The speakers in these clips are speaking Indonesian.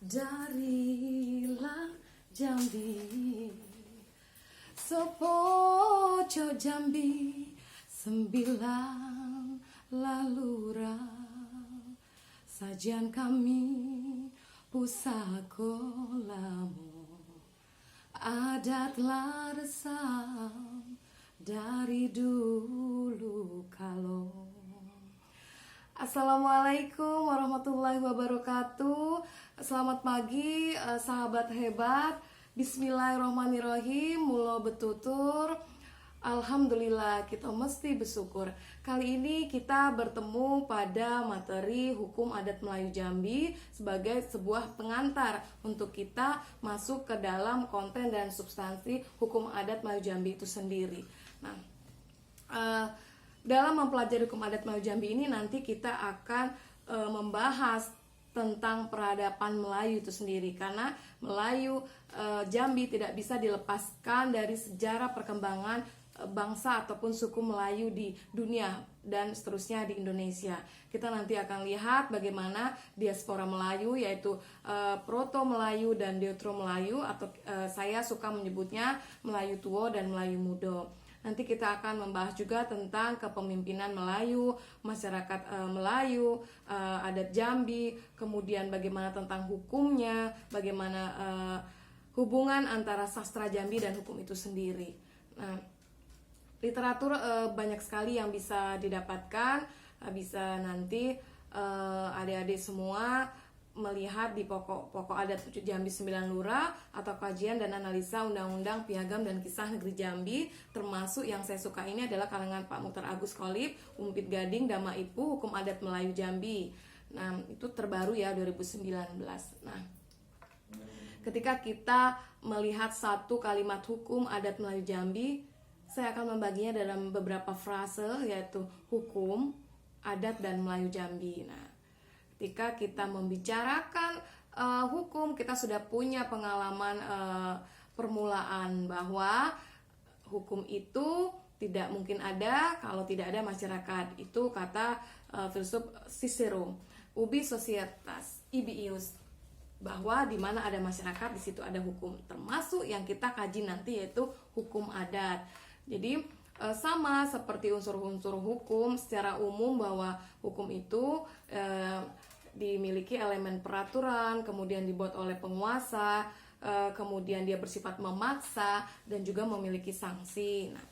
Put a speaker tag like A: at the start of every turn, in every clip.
A: Darilah Jambi, Sopo Jambi, sembilan lalura, sajian kami pusako lamu, adat laresam dari dulu kalau. Assalamualaikum warahmatullahi wabarakatuh. Selamat pagi sahabat hebat. Bismillahirrahmanirrahim. Mula betutur. Alhamdulillah, kita mesti bersyukur. Kali ini kita bertemu pada materi hukum adat Melayu Jambi sebagai sebuah pengantar untuk kita masuk ke dalam konten dan substansi hukum adat Melayu Jambi itu sendiri. Nah, dalam mempelajari hukum adat Melayu Jambi ini nanti kita akan membahas tentang peradaban Melayu itu sendiri, karena Melayu Jambi tidak bisa dilepaskan dari sejarah perkembangan bangsa ataupun suku Melayu di dunia dan seterusnya di Indonesia. Kita nanti akan lihat bagaimana diaspora Melayu, yaitu Proto Melayu dan Deutero Melayu, atau saya suka menyebutnya Melayu Tua dan Melayu Muda. Nanti kita akan membahas juga tentang kepemimpinan Melayu, masyarakat Melayu, adat Jambi, kemudian bagaimana tentang hukumnya, bagaimana hubungan antara sastra Jambi dan hukum itu sendiri. Nah, literatur banyak sekali yang bisa didapatkan, bisa nanti adik-adik semua melihat di pokok adat Jambi 9 Lura atau kajian dan analisa undang-undang piagam dan kisah negeri Jambi, termasuk yang saya suka ini adalah karangan Pak Mukhtar Agus Kholib, Umpit Gading, Dama Ipu, Hukum Adat Melayu Jambi. Nah, itu terbaru ya 2019. Nah, ketika kita melihat satu kalimat hukum adat Melayu Jambi, saya akan membaginya dalam beberapa frase, yaitu hukum, adat, dan Melayu Jambi. Nah, ketika kita membicarakan hukum, kita sudah punya pengalaman permulaan bahwa hukum itu tidak mungkin ada kalau tidak ada masyarakat. Itu kata filsuf Cicero, ubi societas ibi-ius, bahwa di mana ada masyarakat di situ ada hukum, termasuk yang kita kaji nanti yaitu hukum adat. Jadi sama seperti unsur-unsur hukum secara umum, bahwa hukum itu dimiliki elemen peraturan, kemudian dibuat oleh penguasa, kemudian dia bersifat memaksa dan juga memiliki sanksi. Nah,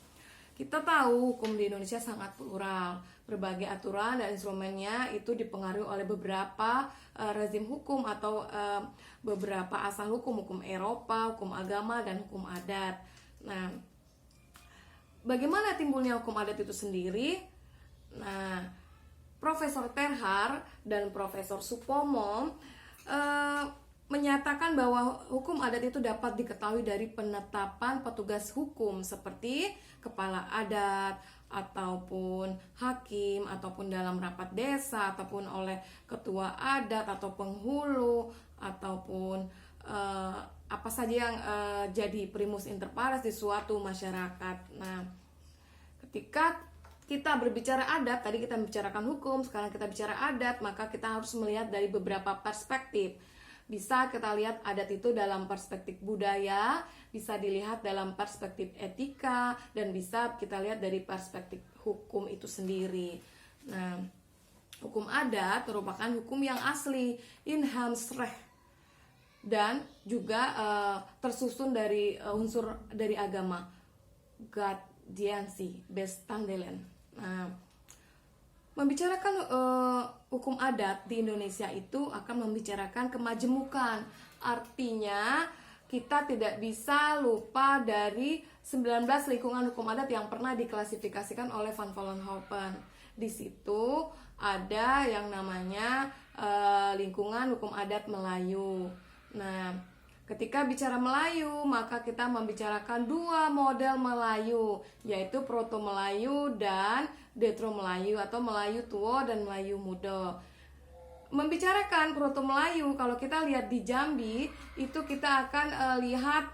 A: kita tahu hukum di Indonesia sangat plural, berbagai aturan dan instrumennya itu dipengaruhi oleh beberapa rezim hukum atau beberapa asal hukum, hukum Eropa, hukum agama, dan hukum adat. Nah, bagaimana timbulnya hukum adat itu sendiri? Nah, Profesor Terhar dan Profesor Supomo menyatakan bahwa hukum adat itu dapat diketahui dari penetapan petugas hukum seperti kepala adat, ataupun hakim, ataupun dalam rapat desa, ataupun oleh ketua adat atau penghulu, ataupun apa saja yang jadi primus inter pares di suatu masyarakat. Nah, ketika kita berbicara adat, tadi kita membicarakan hukum, sekarang kita bicara adat, maka kita harus melihat dari beberapa perspektif. Bisa kita lihat adat itu dalam perspektif budaya, bisa dilihat dalam perspektif etika, dan bisa kita lihat dari perspektif hukum itu sendiri. Nah, hukum adat merupakan hukum yang asli, inhamsrecht, dan juga tersusun dari unsur dari agama, Gadiansi, Bestandelen. Nah, membicarakan hukum adat di Indonesia itu akan membicarakan kemajemukan. Artinya kita tidak bisa lupa dari 19 lingkungan hukum adat yang pernah diklasifikasikan oleh Van Vollenhoven. Di situ ada yang namanya lingkungan hukum adat Melayu. Nah, ketika bicara Melayu, maka kita membicarakan dua model Melayu, yaitu Proto Melayu dan Deutero Melayu, atau Melayu Tua dan Melayu Muda. Membicarakan Proto Melayu, kalau kita lihat di Jambi, itu kita akan lihat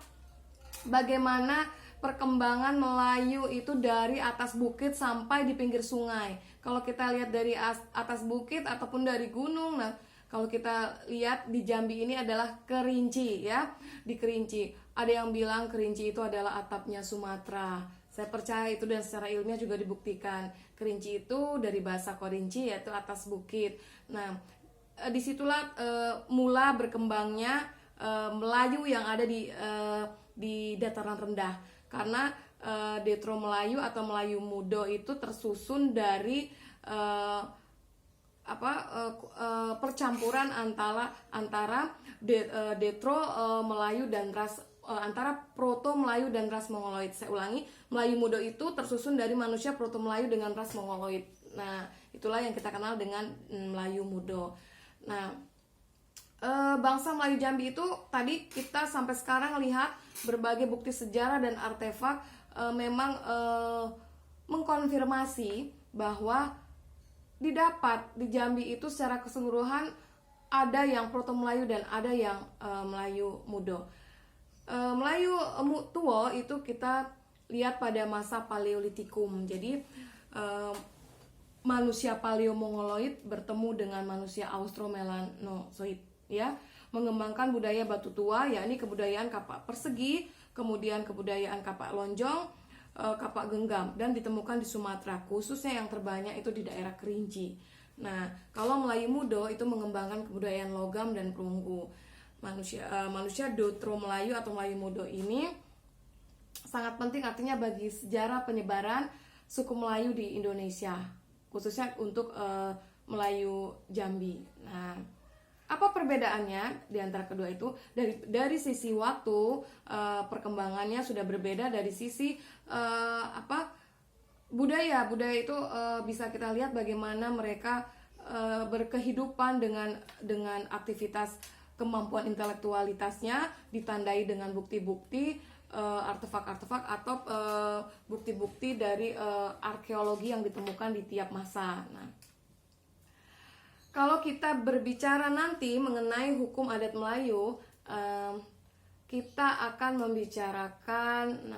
A: bagaimana perkembangan Melayu itu dari atas bukit sampai di pinggir sungai. Kalau kita lihat dari atas bukit ataupun dari gunung, nah Kalau kita lihat di Jambi ini adalah Kerinci ya. Di Kerinci, ada yang bilang Kerinci itu adalah atapnya Sumatera. Saya percaya itu, dan secara ilmiah juga dibuktikan. Kerinci itu dari bahasa Korinci, yaitu atas bukit. Nah, disitulah mula berkembangnya Melayu yang ada di dataran rendah. Karena Detro Melayu atau Melayu Mudo itu tersusun dari percampuran antara Detro Melayu dan ras antara Proto Melayu dan ras Mongoloid. Saya ulangi, Melayu Mudo itu tersusun dari manusia Proto Melayu dengan ras Mongoloid. Nah, itulah yang kita kenal dengan Melayu Mudo. Nah, bangsa Melayu Jambi itu tadi kita sampai sekarang lihat berbagai bukti sejarah dan artefak memang mengkonfirmasi bahwa didapat di Jambi itu secara keseluruhan ada yang Proto Melayu dan ada yang Melayu Mudo. Melayu Tuo itu kita lihat pada masa Paleolitikum. Jadi manusia Paleo-Mongoloid bertemu dengan manusia Austromelanozoid ya, mengembangkan budaya batu tua, yakni kebudayaan kapak persegi, kemudian kebudayaan kapak lonjong, kapak genggam, dan ditemukan di Sumatera, khususnya yang terbanyak itu di daerah Kerinci. Nah, kalau Melayu Mudo itu mengembangkan kebudayaan logam dan perunggu. Manusia Detro Melayu atau Melayu Mudo ini sangat penting artinya bagi sejarah penyebaran suku Melayu di Indonesia, khususnya untuk Melayu Jambi. Nah, apa perbedaannya di antara kedua itu? Dari sisi waktu, perkembangannya sudah berbeda. Dari sisi budaya itu bisa kita lihat bagaimana mereka berkehidupan dengan aktivitas kemampuan intelektualitasnya ditandai dengan bukti-bukti artefak-artefak atau bukti-bukti dari arkeologi yang ditemukan di tiap masa. Nah, kalau kita berbicara nanti mengenai hukum adat Melayu, kita akan membicarakan,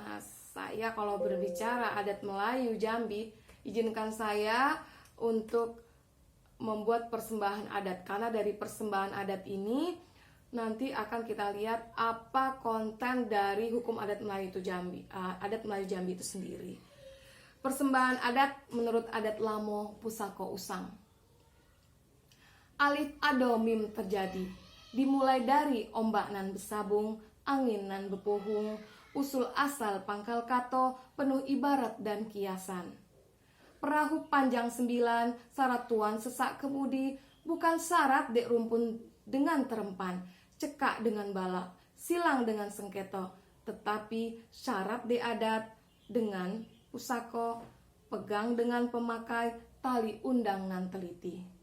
A: saya kalau berbicara adat Melayu Jambi, izinkan saya untuk membuat persembahan adat. Karena dari persembahan adat ini, nanti akan kita lihat apa konten dari hukum adat Melayu itu adat Melayu Jambi itu sendiri. Persembahan adat menurut adat Lamo Pusako Usang. Alif ado mim terjadi, dimulai dari ombak nan besabung, angin nan bepuhung, usul asal pangkal kato, penuh ibarat dan kiasan. Perahu panjang 9, syarat tuan sesak kemudi, bukan syarat dek rumpun dengan terempan, cekak dengan balak, silang dengan sengketo, tetapi syarat dek adat dengan pusako, pegang dengan pemakai, tali undang nan teliti.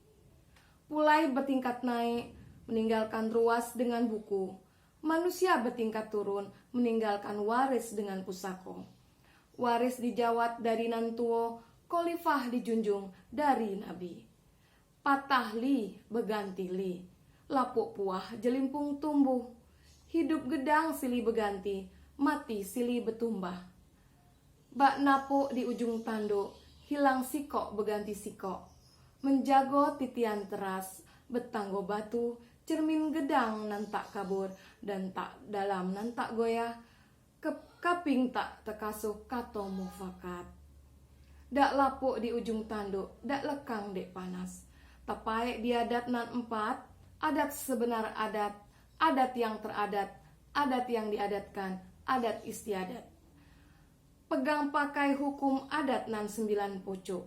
A: Pulai bertingkat naik, meninggalkan ruas dengan buku. Manusia bertingkat turun, meninggalkan waris dengan pusako. Waris dijawat dari nantuo, khalifah dijunjung dari nabi. Patah li beganti li, lapuk puah jelimpung tumbuh. Hidup gedang silih beganti, mati silih betumbah. Bak napuk di ujung tanduk, hilang sikok beganti sikok. Menjago titian teras, betanggo batu, cermin gedang nan tak kabur, dan tak dalam nan tak goyah, kaping tak terkasuh kato mufakat. Dak lapuk di ujung tanduk, dak lekang dek panas, tapai diadat nan 4, adat sebenar adat yang teradat, adat yang diadatkan, adat istiadat. Pegang pakai hukum adat nan 9 pucuk,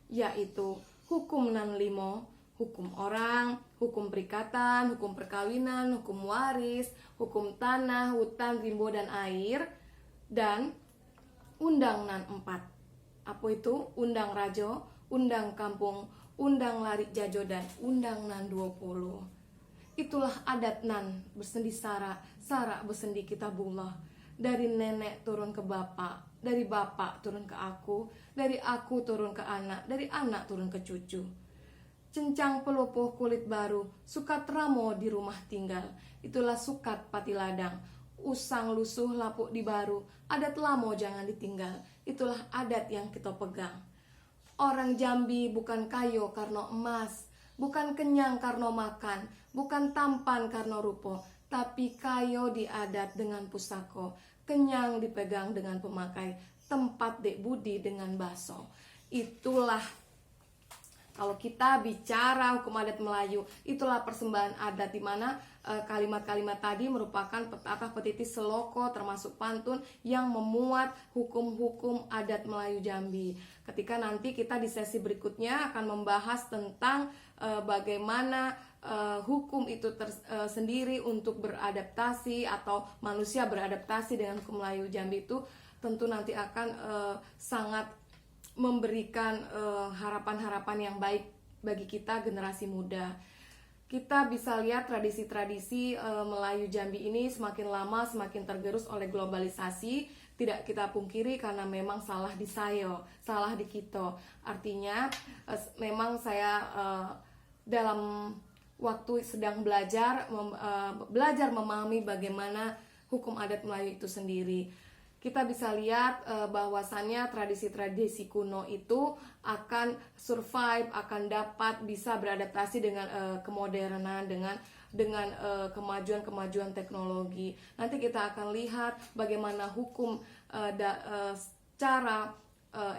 A: yaitu hukum nan 5, hukum orang, hukum perikatan, hukum perkawinan, hukum waris, hukum tanah, hutan, rimbo, dan air, dan undang nan 4. Apa itu? Undang rajo, undang kampung, undang larik jajo, dan undang nan 20. Itulah adat nan bersendi sara bersendi kitabullah. Dari nenek turun ke bapak, dari bapak turun ke aku, dari aku turun ke anak, dari anak turun ke cucu. Cencang pelupuh kulit baru, sukat ramo di rumah tinggal. Itulah sukat pati ladang. Usang lusuh lapuk di baru, adat lamo jangan ditinggal. Itulah adat yang kita pegang. Orang Jambi bukan kayo karena emas, bukan kenyang karena makan, bukan tampan karena rupo, tapi kayo diadat dengan pusako, kenyang dipegang dengan pemakai, tempat dek budi dengan baso. Itulah kalau kita bicara hukum adat Melayu, itulah persembahan adat, di mana kalimat-kalimat tadi merupakan petaka petiti seloko termasuk pantun yang memuat hukum-hukum adat Melayu Jambi. Ketika nanti kita di sesi berikutnya akan membahas tentang bagaimana hukum itu sendiri untuk beradaptasi atau manusia beradaptasi dengan hukum Melayu Jambi, itu tentu nanti akan sangat memberikan harapan-harapan yang baik bagi kita generasi muda. Kita bisa lihat tradisi-tradisi Melayu Jambi ini semakin lama semakin tergerus oleh globalisasi. Tidak kita pungkiri karena memang salah di sayo, salah di kita. Artinya memang saya dalam waktu sedang belajar memahami bagaimana hukum adat Melayu itu sendiri. Kita bisa lihat bahwasannya tradisi-tradisi kuno itu akan survive, akan dapat bisa beradaptasi dengan kemodernan, dengan kemajuan-kemajuan teknologi. Nanti kita akan lihat bagaimana hukum secara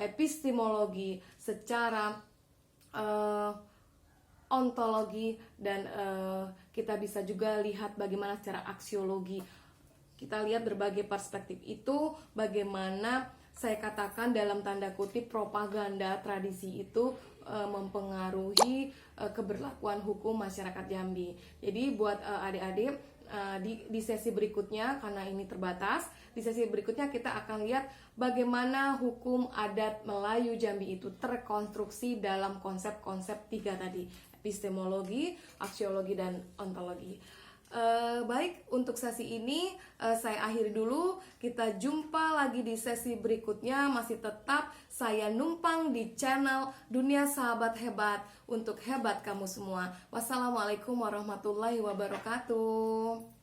A: epistemologi, secara ontologi, dan kita bisa juga lihat bagaimana secara aksiologi. Kita lihat berbagai perspektif itu, bagaimana saya katakan dalam tanda kutip propaganda tradisi itu mempengaruhi keberlakuan hukum masyarakat Jambi. Jadi buat adik-adik di sesi berikutnya, karena ini terbatas, di sesi berikutnya kita akan lihat bagaimana hukum adat Melayu Jambi itu terkonstruksi dalam konsep-konsep 3 tadi, epistemologi, aksiologi, dan ontologi. Baik, untuk sesi ini saya akhiri dulu. Kita jumpa lagi di sesi berikutnya. Masih tetap saya numpang di channel Dunia Sahabat Hebat untuk hebat kamu semua. Wassalamualaikum warahmatullahi wabarakatuh.